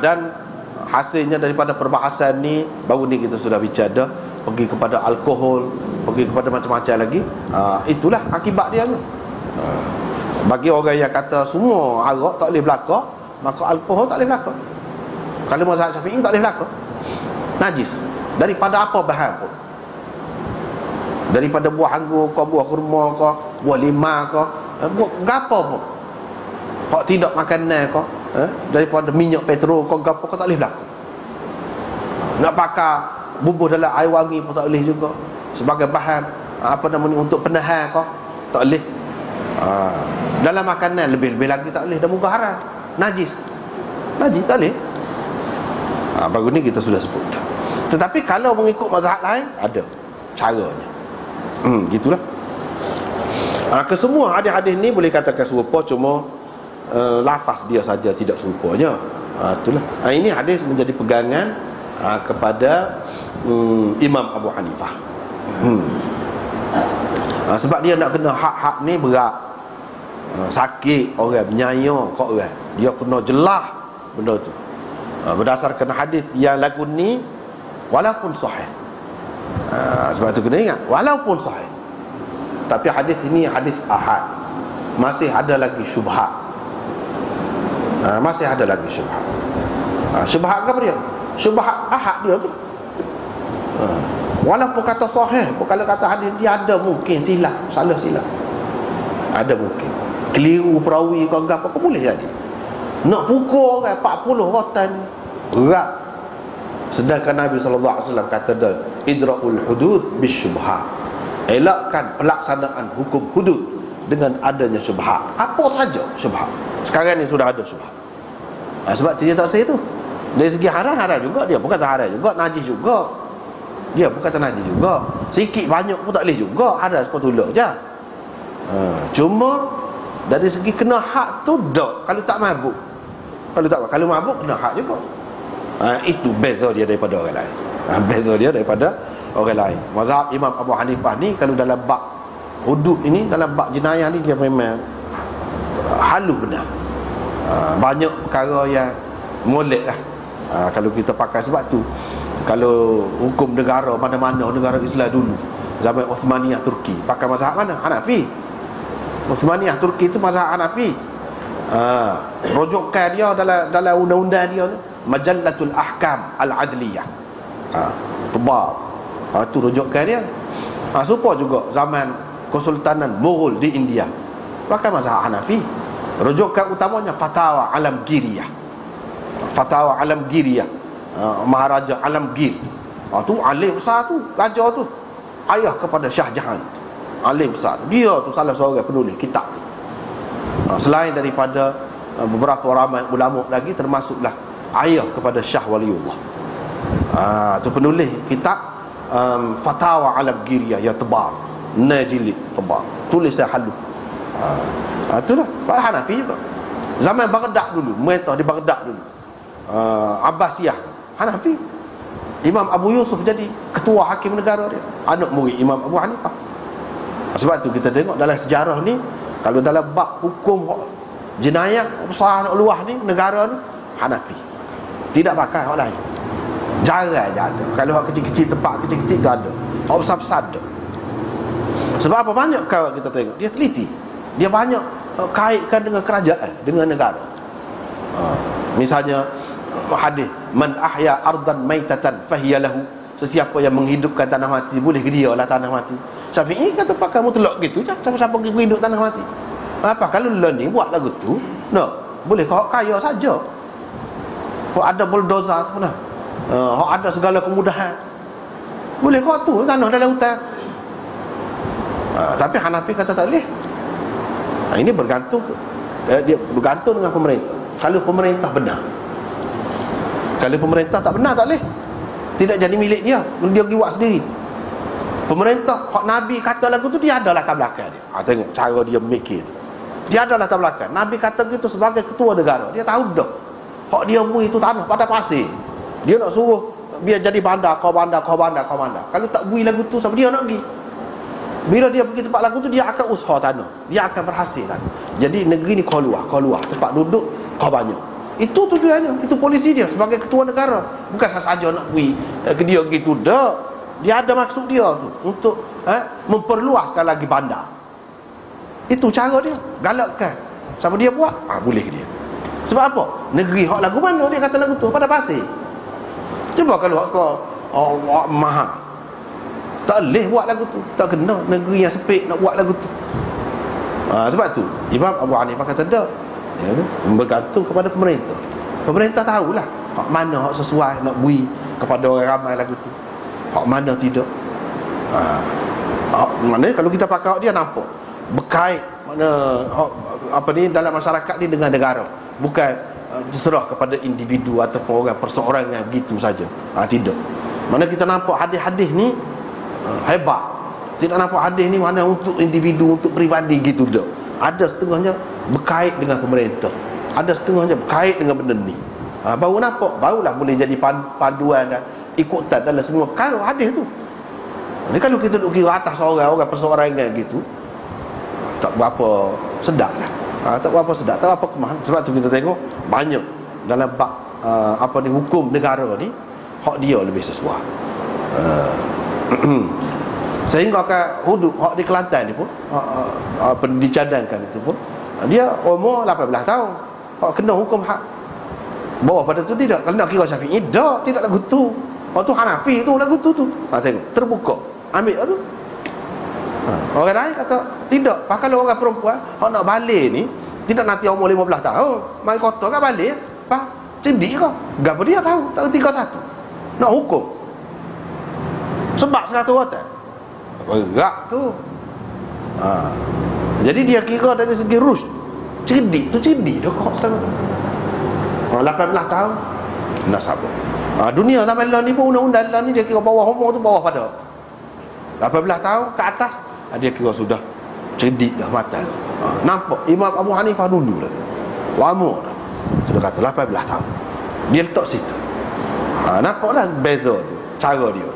Dan hasilnya daripada perbahasan ni, baru ni kita sudah bicara, pergi kepada alkohol, pergi kepada macam-macam lagi. Itulah akibat dia ni. Bagi orang yang kata semua arak tak boleh berlaku, maka alkohol tak boleh berlaku. Kalau mazhab Syafi'i tak boleh berlaku, najis. Daripada apa bahan pun, daripada buah anggur ke, buah kurma ke, buah lima ke, buah gapo pun, hak tidak makanan ke, daripada minyak petrol ke, gapo ke, tak boleh berlaku. Nak pakai bubuh dalam air wangi pun tak boleh juga, sebagai bahan apa namanya untuk penahan ke, tak boleh. Dalam makanan lebih-lebih lagi tak boleh, dah muka haram, najis tak boleh. Baru ni kita sudah sebut. Tetapi kalau mengikut mazhab lain, ada caranya. Gitulah. Kesemua hadis-hadis ni boleh katakan serupa, cuma lafaz dia saja tidak serupanya. Itulah. Ini hadis menjadi pegangan kepada Imam Abu Hanifah. Sebab dia nak kena hak-hak ni berat. Sakit orang, menyayang kat orang, dia kena jelas benda tu. Berdasarkan hadis yang lagu ni, walaupun sahih. Sebab tu kena ingat, walaupun sahih, tapi hadis ini hadis ahad, masih ada lagi syubhat. Masih ada lagi syubhat. Syubhat apa dia? Syubhat ahad dia tu. Walaupun kata sahih, kalau kata hadis dia ada mungkin silap, salah silap, ada mungkin keliru perawi kau apa kau boleh jadi. Nak pukul orang 40 rotan berat. Sedangkan Nabi SAW kata dah, idra'ul hudud bisyubhat, elakkan pelaksanaan hukum hudud dengan adanya syubhat. Apa saja syubhat. Sekarang ni sudah ada syubhat. Sebab dia tak say tu. Dari segi haram juga, dia bukan haram juga, najis juga. Dia bukan najis juga. Sikit banyak pun tak boleh juga, ada sepatutnya je. Cuma dari segi kena hak tu dak, kalau tak mabuk. Kalau mabuk kena hak juga. Itu beza dia daripada orang lain. Beza dia daripada orang lain. Mazhab Imam Abu Hanifah ni, kalau dalam bab hudud ini, dalam bab jenayah ni, dia memang halus benar. Banyak perkara yang molek lah. Kalau kita pakai, sebab tu kalau hukum negara mana-mana, negara Islam dulu zaman Uthmaniyah Turki, pakai mazhab mana? Hanafi. Uthmaniyah Turki itu mazhab Hanafi. Rujukan dia dalam undang-undang dia tu Majallatul Ahkam Al-Adliyah. Tebal. Itu rujukan dia. Supaya juga zaman Kesultanan Mughul di India, pakai mazhab Hanafi. Rujukan utamanya Fatwa Alamgiriyah. Fatwa Alamgiriyah, Maharaja Alamgir. Tu alim besar tu, raja tu, ayah kepada Shah Jahan, alim besar. Dia tu salah seorang penulis kitab tu. Selain daripada beberapa ramai ulama lagi, termasuklah ayah kepada Shah Waliullah. Tu penulis kitab Fatwa Alamgiriyah yang tebal, najilid tebal, tulisan halus. Itulah Pak Hanafi juga. Zaman Baghdad dulu, mereka di Baghdad dulu, Abbasiyah, Hanafi. Imam Abu Yusuf jadi ketua hakim negara dia, anak murid Imam Abu Hanifah. Sebab tu kita tengok dalam sejarah ni, kalau dalam bab hukum jenayah besar luah ni, negara ni, Hanafi. Tidak pakai orang lain. Jarang je ada. Kalau hak kecil-kecil, tempat kecil-kecil tu ada. Hak besar-besar ada. Sebab apa? Banyak kawan kita tengok, dia teliti, dia banyak kaitkan dengan kerajaan, dengan negara. Misalnya hadis, man ahya ardan maitatan fahiya lahu, sesiapa yang menghidupkan tanah mati, boleh ke dia lah tanah mati. Syafi'i kata pakai mutlak gitu je, siapa-siapa hidup tanah mati. Apa kalau learning buat lagu tu, no, boleh kau kaya saja. Kau ada bulldozer tu nah. Kau ada segala kemudahan, boleh kau tu tanah dalam hutan. Tapi Hanafi kata tak boleh. Ini bergantung, dia bergantung dengan pemerintah. Kalau pemerintah benar, kalau pemerintah tak benar, tak boleh. Tidak jadi milik dia, dia pergi buat sendiri. Pemerintah, hak Nabi kata lagu tu, dia ada latar belakang dia. Tengok cara dia mikir tu, dia ada latar belakang. Nabi kata gitu sebagai ketua negara, dia tahu dah hak dia bui itu tanah pada pasir. Dia nak suruh biar jadi bandar, kau bandar, kau bandar, kau bandar. Kalau tak bui lagu tu, siapa dia nak pergi? Bila dia pergi tempat lagu tu, dia akan usaha tanah, dia akan berhasil tanah. Jadi negeri ni kau luar, tempat duduk kau banyak. Itu tujuannya, itu polisi dia sebagai ketua negara. Bukan saja nak pergi ke dia gitu dah. Dia ada maksud dia tu untuk memperluaskan lagi bandar. Itu cara dia, galakkan. Sama dia buat, boleh dia. Sebab apa? Negeri hak lagu mana dia kata lagu tu? Pada pasir. Cuba kalau kau mahal, tak boleh buat lagu tu. Tak kena negeri yang sepik nak buat lagu tu. Sebab tu Imam Abu Hanifah kata tak, bergantung kepada pemerintah. Pemerintah tahulah hak mana hak sesuai nak beri kepada orang ramai lagu tu, hak mana tidak. Mana kalau kita pakai hak dia nampak berkait mana hak, apa ni, dalam masyarakat ni dengan negara, bukan diserah kepada individu ataupun orang perseorangan begitu saja. Tidak. Mana kita nampak hadis-hadis ni hebat. Tidak nampak hadis ni mana untuk individu, untuk peribadi gitu dah. Ada setengahnya berkait dengan pemerintah, ada setengahnya berkait dengan benda ni. Baru nampak, barulah boleh jadi panduan dan ikutan dalam semua perkara hadis tu. Ni kalau kita duduk kira atas orang perseorangan gitu, tak berapa sedap lah. Tak berapa sedap, tak berapa kemah. Sebab tu kita tengok banyak dalam bab hukum negara ni, hak dia lebih sesuai. Sehingga hudud hak di Kelantan ni pun dicadangkan itu pun dia umur 18 tahun. Hak kena hukum hak bawah pada tu tidak. Kalau nak kira Syafi'i, tidak lagu tu. Hak tu Hanafi tu lagu tu. Tengok terbuka, ambil tu. Orang lain kata tidak. Kalau orang perempuan hak nak balik ni, tidak nanti umur 15 tahun mai kota kan balik. Cedik kau. Gapo dia tahu? Tak 31. Nak hukum. Sebab 100 orang berat tu. Jadi dia kira dari segi rush, cerdik tu cerdik dah kau sekarang. 18 tahun nak sabar. Dunia zaman lah ni pun undang-undang lah ni dia kira bawah umur tu bawah pada 18 tahun ke atas, dia kira sudah cerdik dah matang. Nampak Imam Abu Hanifah dulu dah lama dah sudah kata 18 tahun dia letak situ. Nampaklah beza tu cara dia.